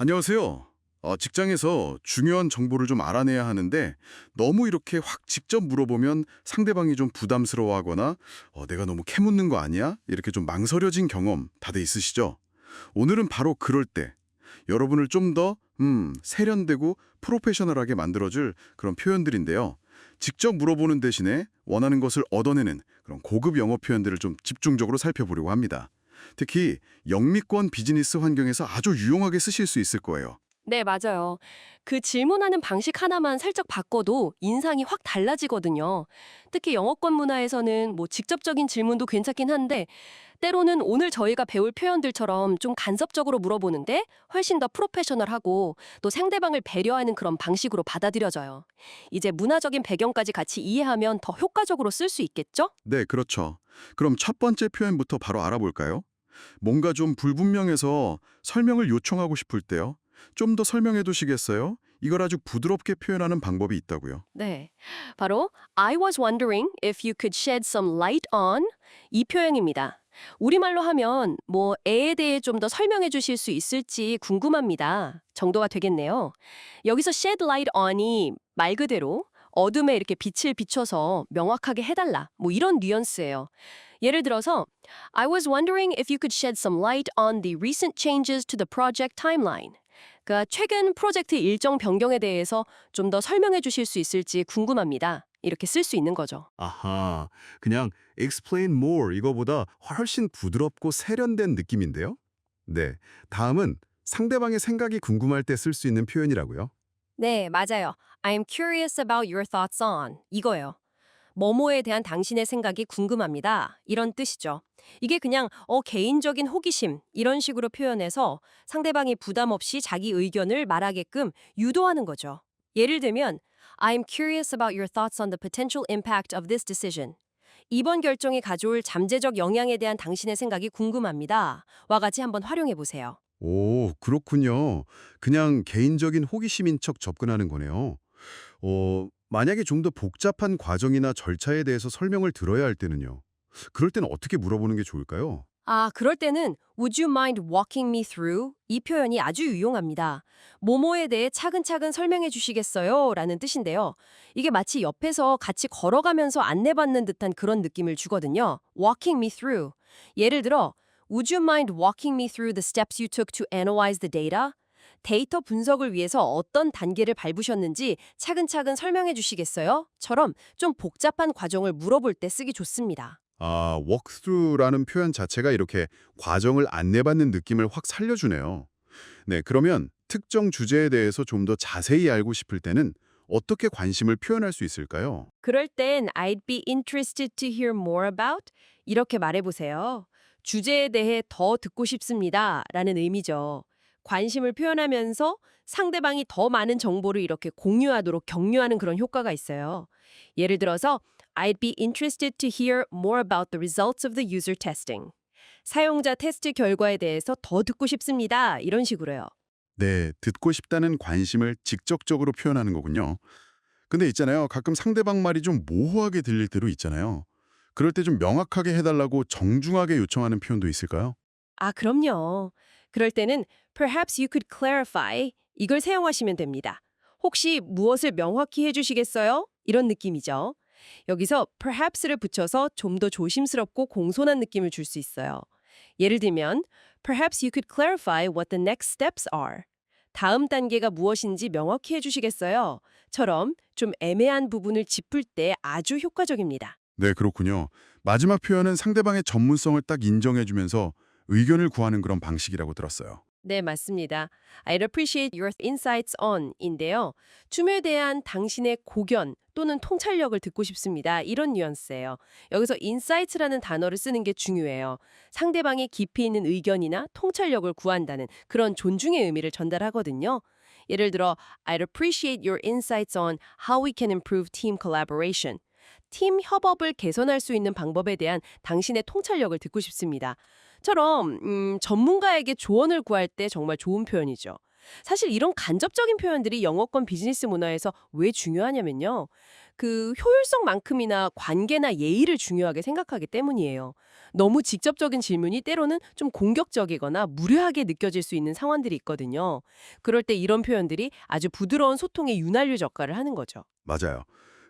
안녕하세요. 직장에서 중요한 정보를 좀 알아내야 하는데 너무 이렇게 확 직접 물어보면 상대방이 좀 부담스러워하거나 내가 너무 캐묻는 거 아니야? 이렇게 좀 망설여진 경험 다들 있으시죠? 오늘은 바로 그럴 때 여러분을 좀 더 세련되고 프로페셔널하게 만들어줄 그런 표현들인데요. 직접 물어보는 대신에 원하는 것을 얻어내는 그런 고급 영어 표현들을 좀 집중적으로 살펴보려고 합니다. 특히 영미권 비즈니스 환경에서 아주 유용하게 쓰실 수 있을 거예요. 네, 맞아요. 그 질문하는 방식 하나만 살짝 바꿔도 인상이 확 달라지거든요. 특히 영어권 문화에서는 뭐 직접적인 질문도 괜찮긴 한데 때로는 오늘 저희가 배울 표현들처럼 좀 간섭적으로 물어보는데 훨씬 더 프로페셔널하고 또 상대방을 배려하는 그런 방식으로 받아들여져요. 이제 문화적인 배경까지 같이 이해하면 더 효과적으로 쓸 수 있겠죠? 네, 그렇죠. 그럼 첫 번째 표현부터 바로 알아볼까요? 뭔가 좀 불분명해서 설명을 요청하고 싶을 때요. 좀 더 설명해 두시겠어요? 이걸 아주 부드럽게 표현하는 방법이 있다고요. 네. 바로 I was wondering if you could shed some light on 이 표현입니다. 우리말로 하면 뭐 애에 대해 좀 더 설명해 주실 수 있을지 궁금합니다. 정도가 되겠네요. 여기서 shed light on이 말 그대로 어둠에 이렇게 빛을 비춰서 명확하게 해달라. 뭐 이런 뉘앙스예요. 예를 들어서 I was wondering if you could shed some light on the recent changes to the project timeline. 그러니까 최근 프로젝트 일정 변경에 대해서 좀 더 설명해 주실 수 있을지 궁금합니다. 이렇게 쓸 수 있는 거죠. 아하, 그냥 explain more 이거보다 훨씬 부드럽고 세련된 느낌인데요? 네, 다음은 상대방의 생각이 궁금할 때 쓸 수 있는 표현이라고요. 네, 맞아요. I'm curious about your thoughts on 이거예요. 뭐뭐에 대한 당신의 생각이 궁금합니다. 이런 뜻이죠. 이게 그냥 개인적인 호기심 이런 식으로 표현해서 상대방이 부담 없이 자기 의견을 말하게끔 유도하는 거죠. 예를 들면 I'm curious about your thoughts on the potential impact of this decision. 이번 결정이 가져올 잠재적 영향에 대한 당신의 생각이 궁금합니다. 와 같이 한번 활용해 보세요. 오, 그렇군요. 그냥 개인적인 호기심인 척 접근하는 거네요. 만약에 좀 더 복잡한 과정이나 절차에 대해서 설명을 들어야 할 때는요. 그럴 때는 어떻게 물어보는 게 좋을까요? 그럴 때는 Would you mind walking me through? 이 표현이 아주 유용합니다. 뭐뭐에 대해 차근차근 설명해 주시겠어요? 라는 뜻인데요. 이게 마치 옆에서 같이 걸어가면서 안내받는 듯한 그런 느낌을 주거든요. Walking me through. 예를 들어, Would you mind walking me through the steps you took to analyze the data? 데이터 분석을 위해서 어떤 단계를 밟으셨는지 차근차근 설명해 주시겠어요? 처럼 좀 복잡한 과정을 물어볼 때 쓰기 좋습니다. walkthrough라는 표현 자체가 이렇게 과정을 안내받는 느낌을 확 살려주네요. 네, 그러면 특정 주제에 대해서 좀 더 자세히 알고 싶을 때는 어떻게 관심을 표현할 수 있을까요? 그럴 땐 I'd be interested to hear more about 이렇게 말해보세요. 주제에 대해 더 듣고 싶습니다. 라는 의미죠. 관심을 표현하면서 상대방이 더 많은 정보를 이렇게 공유하도록 격려하는 그런 효과가 있어요. 예를 들어서 I'd be interested to hear more about the results of the user testing. 사용자 테스트 결과에 대해서 더 듣고 싶습니다. 이런 식으로요. 네, 듣고 싶다는 관심을 직접적으로 표현하는 거군요. 근데 있잖아요. 가끔 상대방 말이 좀 모호하게 들릴 때도 있잖아요. 그럴 때 좀 명확하게 해달라고 정중하게 요청하는 표현도 있을까요? 그럼요. 그럴 때는 perhaps you could clarify 이걸 사용하시면 됩니다. 혹시 무엇을 명확히 해주시겠어요? 이런 느낌이죠. 여기서 perhaps를 붙여서 좀 더 조심스럽고 공손한 느낌을 줄 수 있어요. 예를 들면 perhaps you could clarify what the next steps are. 다음 단계가 무엇인지 명확히 해주시겠어요? 처럼 좀 애매한 부분을 짚을 때 아주 효과적입니다. 네, 그렇군요. 마지막 표현은 상대방의 전문성을 딱 인정해주면서 의견을 구하는 그런 방식이라고 들었어요. 네, 맞습니다. I'd appreciate your insights on 인데요. 춤에 대한 당신의 고견 또는 통찰력을 듣고 싶습니다. 이런 뉘앙스예요. 여기서 insights라는 단어를 쓰는 게 중요해요. 상대방의 깊이 있는 의견이나 통찰력을 구한다는 그런 존중의 의미를 전달하거든요. 예를 들어, I'd appreciate your insights on how we can improve team collaboration. 팀 협업을 개선할 수 있는 방법에 대한 당신의 통찰력을 듣고 싶습니다. 처럼 전문가에게 조언을 구할 때 정말 좋은 표현이죠. 사실 이런 간접적인 표현들이 영어권 비즈니스 문화에서 왜 중요하냐면요. 그 효율성만큼이나 관계나 예의를 중요하게 생각하기 때문이에요. 너무 직접적인 질문이 때로는 좀 공격적이거나 무례하게 느껴질 수 있는 상황들이 있거든요. 그럴 때 이런 표현들이 아주 부드러운 소통의 윤활유 역할을 하는 거죠. 맞아요.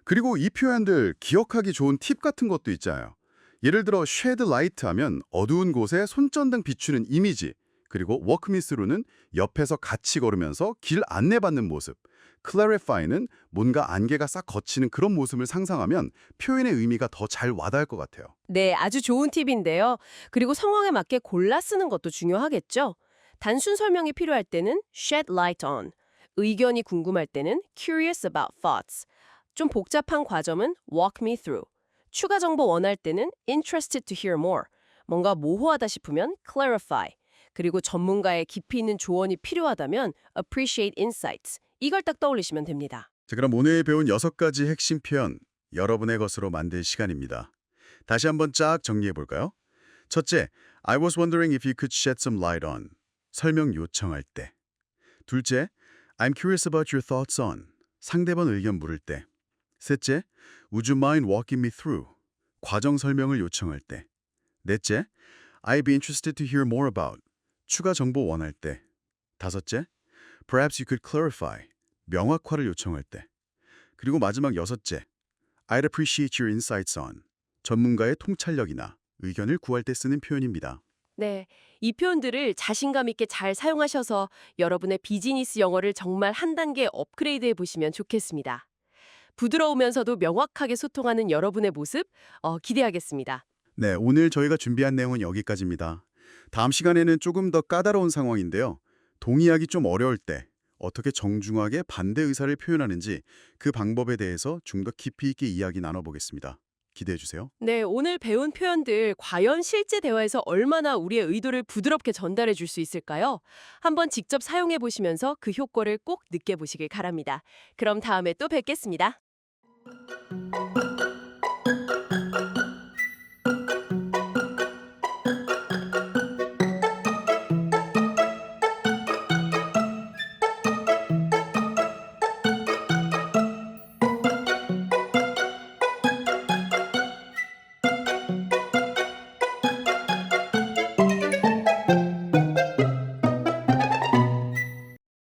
그리고 이 표현들 기억하기 좋은 팁 같은 것도 있잖아요. 예를 들어 shed light 하면 어두운 곳에 손전등 비추는 이미지, 그리고 walk me through는 옆에서 같이 걸으면서 길 안내받는 모습, clarify는 뭔가 안개가 싹 걷히는 그런 모습을 상상하면 표현의 의미가 더 잘 와닿을 것 같아요. 네, 아주 좋은 팁인데요. 그리고 상황에 맞게 골라 쓰는 것도 중요하겠죠. 단순 설명이 필요할 때는 shed light on, 의견이 궁금할 때는 curious about thoughts, 좀 복잡한 과점은 walk me through, 추가 정보 원할 때는 interested to hear more, 뭔가 모호하다 싶으면 clarify, 그리고 전문가의 깊이 있는 조언이 필요하다면 appreciate insights, 이걸 딱 떠올리시면 됩니다. 자, 그럼 오늘 배운 6가지 핵심 표현, 여러분의 것으로 만들 시간입니다. 다시 한번 쫙 정리해 볼까요? 첫째, I was wondering if you could shed some light on. 설명 요청할 때. 둘째, I'm curious about your thoughts on. 상대방 의견 물을 때. 셋째, would you mind walking me through. 과정 설명을 요청할 때. 넷째, I'd be interested to hear more about. 추가 정보 원할 때. 다섯째, perhaps you could clarify. 명확화를 요청할 때. 그리고 마지막 여섯째, I'd appreciate your insights on. 전문가의 통찰력이나 의견을 구할 때 쓰는 표현입니다. 네, 이 표현들을 자신감 있게 잘 사용하셔서 여러분의 비즈니스 영어를 정말 한 단계 업그레이드해 보시면 좋겠습니다. 부드러우면서도 명확하게 소통하는 여러분의 모습 기대하겠습니다. 네, 오늘 저희가 준비한 내용은 여기까지입니다. 다음 시간에는 조금 더 까다로운 상황인데요. 동의하기 좀 어려울 때 어떻게 정중하게 반대 의사를 표현하는지 그 방법에 대해서 좀 더 깊이 있게 이야기 나눠보겠습니다. 기대해 주세요. 네, 오늘 배운 표현들 과연 실제 대화에서 얼마나 우리의 의도를 부드럽게 전달해 줄 수 있을까요? 한번 직접 사용해 보시면서 그 효과를 꼭 느껴보시길 바랍니다. 그럼 다음에 또 뵙겠습니다.